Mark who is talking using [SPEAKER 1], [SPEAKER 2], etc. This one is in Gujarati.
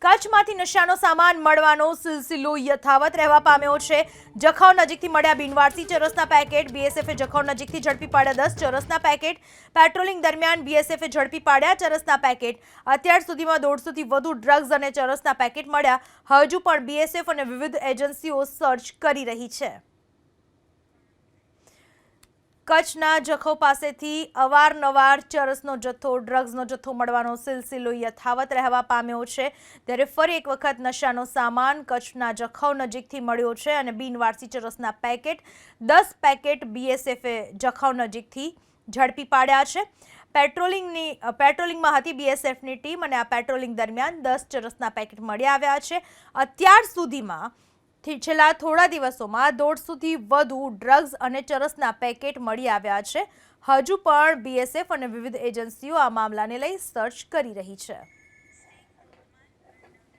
[SPEAKER 1] કચ્છમાંથી નશાનો સામાન મળવાનો સિલસિલો યથાવત રહેવા પામ્યો છે। જખૌ નજીકથી મળ્યા બિનવારસી ચરસના પેકેટ। બીએસએફે જખૌ નજીકથી ઝડપી પાડ્યા 10 ચરસના પેકેટ। પેટ્રોલિંગ દરમિયાન બીએસએફે ઝડપી પાડ્યા ચરસના પેકેટ। અત્યાર સુધીમાં 150થી વધુ ડ્રગ્સ અને ચરસના પેકેટ મળ્યા। હજુ પણ બીએસએફ અને વિવિધ એજન્સીઓ સર્ચ કરી રહી છે। કચ્છના જખૌ પાસેથી અવારનવાર ચરસનો જથ્થો, ડ્રગ્સનો જથ્થો મળવાનો સિલસિલો યથાવત રહેવા પામ્યો છે। ત્યારે ફરી એક વખત નશાનો સામાન કચ્છના જખૌ નજીકથી મળ્યો છે અને બિનવારસી ચરસના પેકેટ 10 પેકેટ બીએસએફે જખૌ નજીકથી ઝડપી પાડ્યા છે। પેટ્રોલિંગમાં હતી બીએસએફની ટીમ અને આ પેટ્રોલિંગ દરમિયાન 10 ચરસના પેકેટ મળી આવ્યા છે। અત્યાર સુધીમાં છેલ્લા થોડા દિવસોમાં 150થી વધુ ડ્રગ્સ અને ચરસના પેકેટ મળી આવ્યા છે। હજુ પણ બીએસએફ અને વિવિધ એજન્સીઓ આ મામલાને લઈ સર્ચ કરી રહી છે।